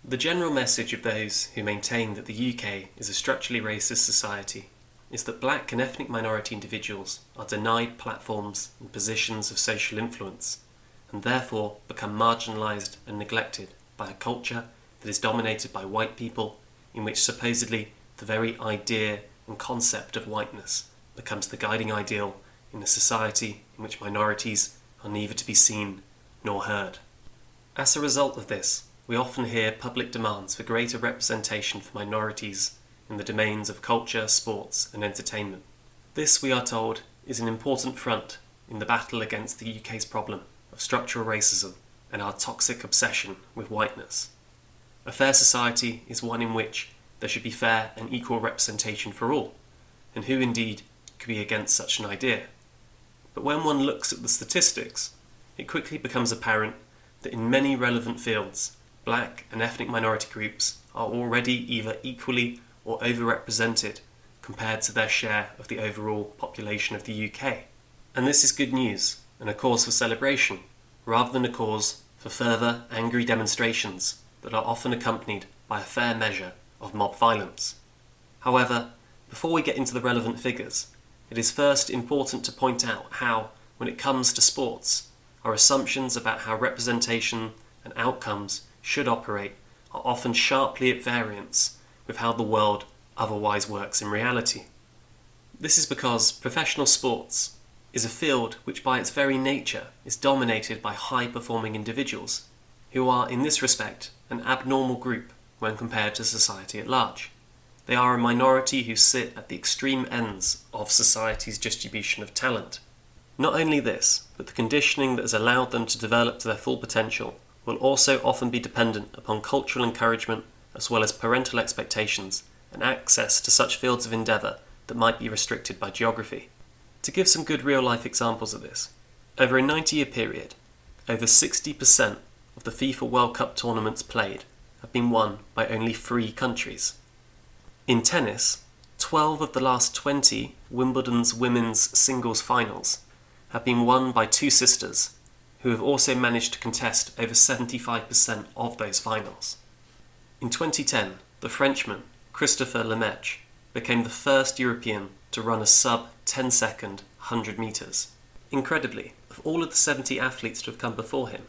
The general message of those who maintain that the UK is a structurally racist society is that black and ethnic minority individuals are denied platforms and positions of social influence, and therefore become marginalised and neglected by a culture that is dominated by white people, in which supposedly the very idea and concept of whiteness becomes the guiding ideal in a society in which minorities are neither to be seen nor heard. As a result of this, we often hear public demands for greater representation for minorities in the domains of culture, sports and entertainment. This, we are told, is an important front in the battle against the UK's problem of structural racism and our toxic obsession with whiteness. A fair society is one in which there should be fair and equal representation for all, and who indeed could be against such an idea? But when one looks at the statistics, it quickly becomes apparent that in many relevant fields, black and ethnic minority groups are already either equally or overrepresented compared to their share of the overall population of the UK. And this is good news and a cause for celebration, rather than a cause for further angry demonstrations that are often accompanied by a fair measure of mob violence. However, before we get into the relevant figures, it is first important to point out how, when it comes to sports, our assumptions about how representation and outcomes should operate are often sharply at variance with how the world otherwise works in reality. This is because professional sports is a field which by its very nature is dominated by high-performing individuals, who are in this respect an abnormal group when compared to society at large. They are a minority who sit at the extreme ends of society's distribution of talent. Not only this, but the conditioning that has allowed them to develop to their full potential will also often be dependent upon cultural encouragement as well as parental expectations and access to such fields of endeavour that might be restricted by geography. To give some good real-life examples of this, over a 90-year period, over 60% of the FIFA World Cup tournaments played have been won by only 3 countries. In tennis, 12 of the last 20 Wimbledon's women's singles finals have been won by 2 sisters, who have also managed to contest over 75% of those finals. In 2010, the Frenchman Christopher Lemaitre became the first European to run a sub-10-second 100 metres. Incredibly, of all of the 70 athletes to have come before him,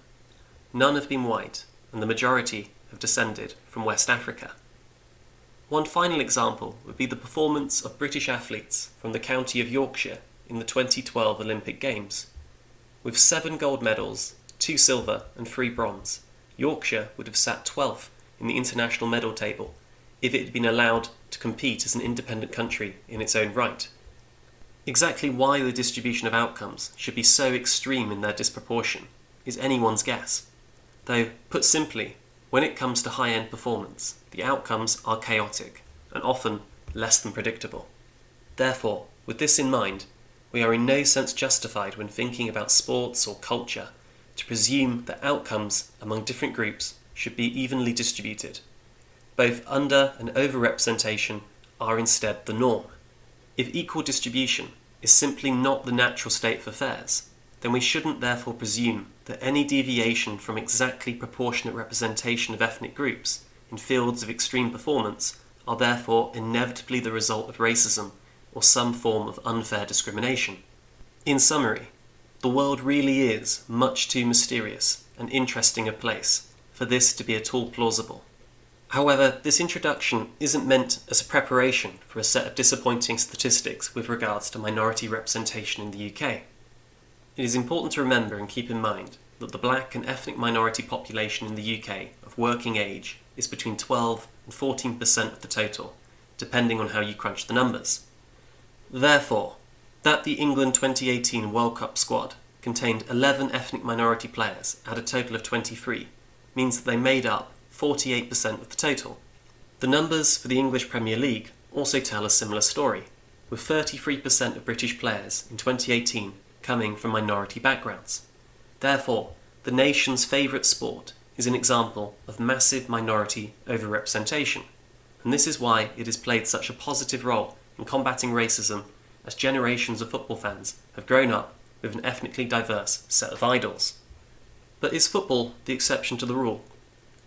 none have been white, and the majority have descended from West Africa. One final example would be the performance of British athletes from the county of Yorkshire in the 2012 Olympic Games. With 7 gold medals, 2 silver and 3 bronze, Yorkshire would have sat 12th in the international medal table if it had been allowed to compete as an independent country in its own right. Exactly why the distribution of outcomes should be so extreme in their disproportion is anyone's guess. Though, put simply, when it comes to high-end performance, the outcomes are chaotic and often less than predictable. Therefore, with this in mind, we are in no sense justified when thinking about sports or culture to presume that outcomes among different groups should be evenly distributed. Both under- and over-representation are instead the norm. If equal distribution is simply not the natural state of affairs, then we shouldn't therefore presume that any deviation from exactly proportionate representation of ethnic groups in fields of extreme performance are therefore inevitably the result of racism or some form of unfair discrimination. In summary, the world really is much too mysterious and interesting a place for this to be at all plausible. However, this introduction isn't meant as a preparation for a set of disappointing statistics with regards to minority representation in the UK. It is important to remember and keep in mind that the black and ethnic minority population in the UK of working age is between 12 and 14% of the total, depending on how you crunch the numbers. Therefore, that the England 2018 World Cup squad contained 11 ethnic minority players out of a total of 23 means that they made up 48% of the total. The numbers for the English Premier League also tell a similar story, with 33% of British players in 2018 coming from minority backgrounds. Therefore, the nation's favourite sport is an example of massive minority overrepresentation, and this is why it has played such a positive role in combating racism, as generations of football fans have grown up with an ethnically diverse set of idols. But is football the exception to the rule?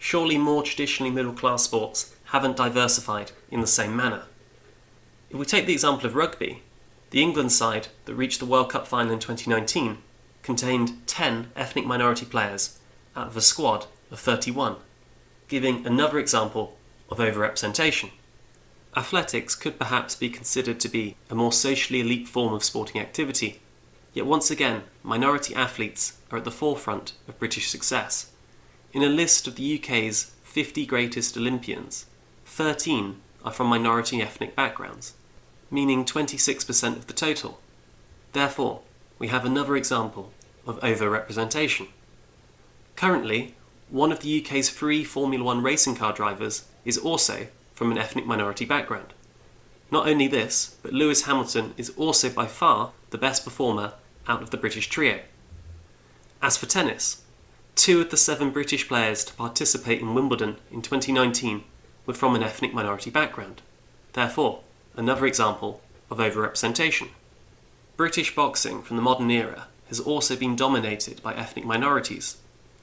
surely more traditionally middle-class sports haven't diversified in the same manner. If we take the example of rugby, the England side that reached the World Cup final in 2019 contained 10 ethnic minority players out of a squad of 31, giving another example of overrepresentation. Athletics could perhaps be considered to be a more socially elite form of sporting activity, yet once again, minority athletes are at the forefront of British success. In a list of the UK's 50 greatest Olympians, 13 are from minority ethnic backgrounds, meaning 26% of the total. Therefore, we have another example of overrepresentation. Currently, one of the UK's 3 Formula 1 racing car drivers is also from an ethnic minority background. Not only this, but Lewis Hamilton is also by far the best performer out of the British trio. As for tennis, 2 of the 7 British players to participate in Wimbledon in 2019 were from an ethnic minority background. Therefore, another example of overrepresentation. British boxing from the modern era has also been dominated by ethnic minorities,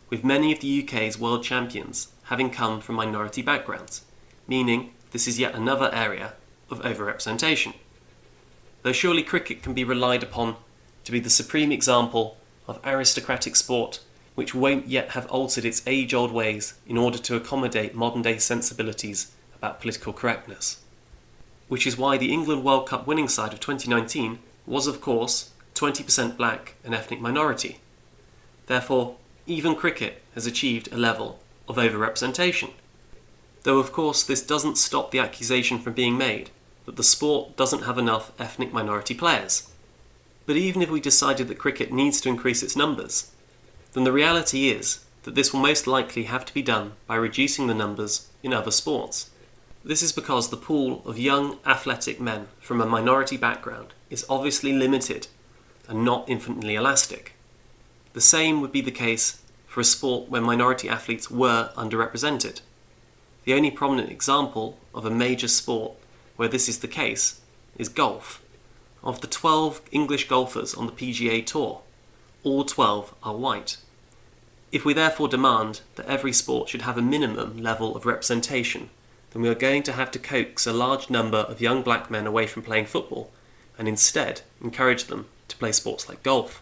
with many of the UK's world champions having come from minority backgrounds, meaning this is yet another area of overrepresentation. Though surely cricket can be relied upon to be the supreme example of aristocratic sport which won't yet have altered its age-old ways in order to accommodate modern-day sensibilities about political correctness. Which is why the England World Cup winning side of 2019 was, of course, 20% black and ethnic minority. Therefore, even cricket has achieved a level of overrepresentation. Though, of course, this doesn't stop the accusation from being made that the sport doesn't have enough ethnic minority players. But even if we decided that cricket needs to increase its numbers, then the reality is that this will most likely have to be done by reducing the numbers in other sports. This is because the pool of young, athletic men from a minority background is obviously limited and not infinitely elastic. The same would be the case for a sport where minority athletes were underrepresented. The only prominent example of a major sport where this is the case is golf. Of the 12 English golfers on the PGA Tour, all 12 are white. If we therefore demand that every sport should have a minimum level of representation, then we are going to have to coax a large number of young black men away from playing football and instead encourage them to play sports like golf.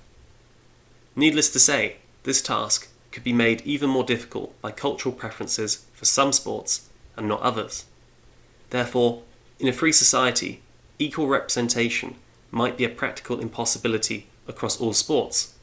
Needless to say, this task could be made even more difficult by cultural preferences for some sports and not others. Therefore, in a free society, equal representation might be a practical impossibility across all sports,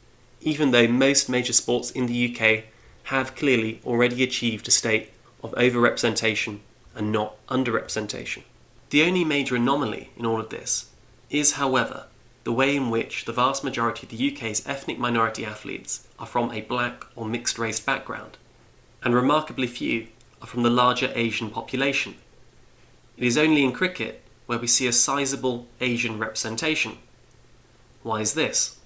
even though most major sports in the UK have clearly already achieved a state of overrepresentation and not underrepresentation. The only major anomaly in all of this is, however, the way in which the vast majority of the UK's ethnic minority athletes are from a black or mixed-race background, and remarkably few are from the larger Asian population. It is only in cricket where we see a sizable Asian representation. Why is this?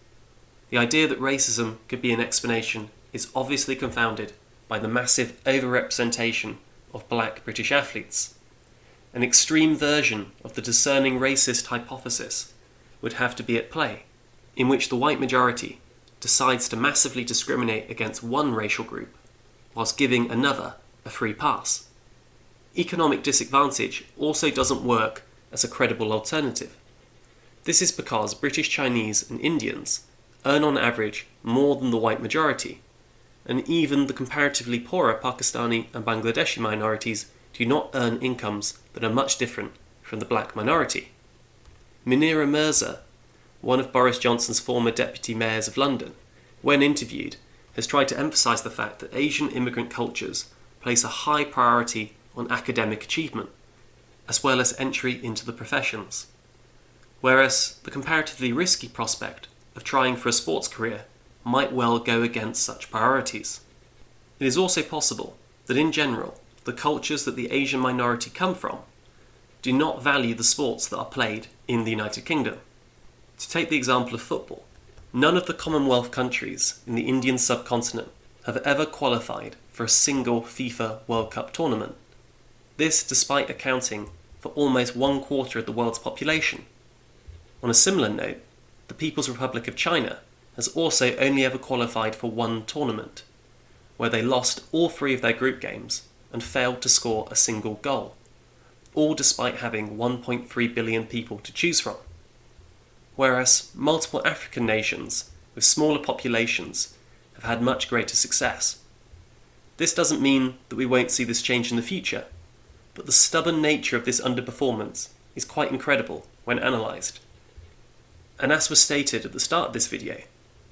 The idea that racism could be an explanation is obviously confounded by the massive overrepresentation of black British athletes. An extreme version of the discerning racist hypothesis would have to be at play, in which the white majority decides to massively discriminate against one racial group, whilst giving another a free pass. Economic disadvantage also doesn't work as a credible alternative. This is because British Chinese and Indians earn on average more than the white majority, and even the comparatively poorer Pakistani and Bangladeshi minorities do not earn incomes that are much different from the black minority. Munira Mirza, one of Boris Johnson's former deputy mayors of London, when interviewed, has tried to emphasise the fact that Asian immigrant cultures place a high priority on academic achievement, as well as entry into the professions, whereas the comparatively risky prospect of trying for a sports career might well go against such priorities. It is also possible that in general, the cultures that the Asian minority come from do not value the sports that are played in the United Kingdom. To take the example of football, none of the Commonwealth countries in the Indian subcontinent have ever qualified for a single FIFA World Cup tournament. This despite accounting for almost 1/4 of the world's population. On a similar note, the People's Republic of China has also only ever qualified for one tournament. where they lost all 3 of their group games and failed to score a single goal, all despite having 1.3 billion people to choose from. Whereas multiple African nations with smaller populations have had much greater success. This doesn't mean that we won't see this change in the future, but the stubborn nature of this underperformance is quite incredible when analysed. And as was stated at the start of this video,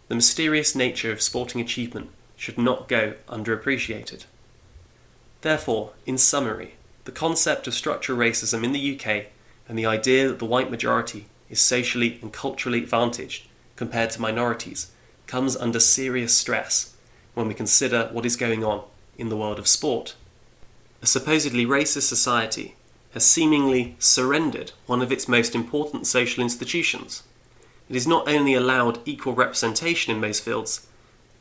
the mysterious nature of sporting achievement should not go underappreciated. Therefore, in summary, the concept of structural racism in the UK and the idea that the white majority is socially and culturally advantaged compared to minorities comes under serious stress when we consider what is going on in the world of sport. A supposedly racist society has seemingly surrendered one of its most important social institutions. It is not only allowed equal representation in most fields,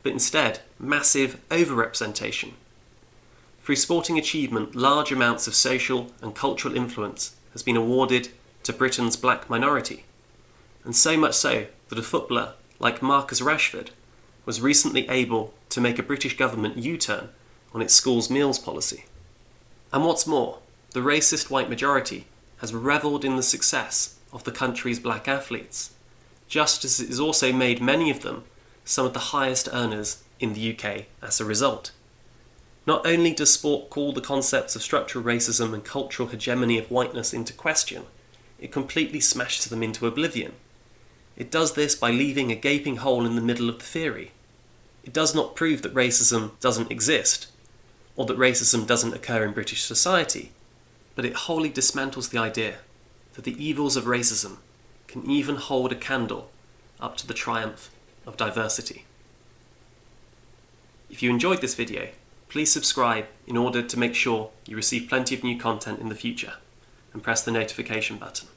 but instead massive overrepresentation. Through sporting achievement, large amounts of social and cultural influence has been awarded to Britain's black minority, and so much so that a footballer like Marcus Rashford was recently able to make a British government U-turn on its school's meals policy. And what's more, the racist white majority has revelled in the success of the country's black athletes, just as it has also made many of them some of the highest earners in the UK as a result. Not only does sport call the concepts of structural racism and cultural hegemony of whiteness into question, it completely smashes them into oblivion. It does this by leaving a gaping hole in the middle of the theory. It does not prove that racism doesn't exist, or that racism doesn't occur in British society, but it wholly dismantles the idea that the evils of racism can even hold a candle up to the triumph of diversity. If you enjoyed this video, please subscribe in order to make sure you receive plenty of new content in the future, and press the notification button.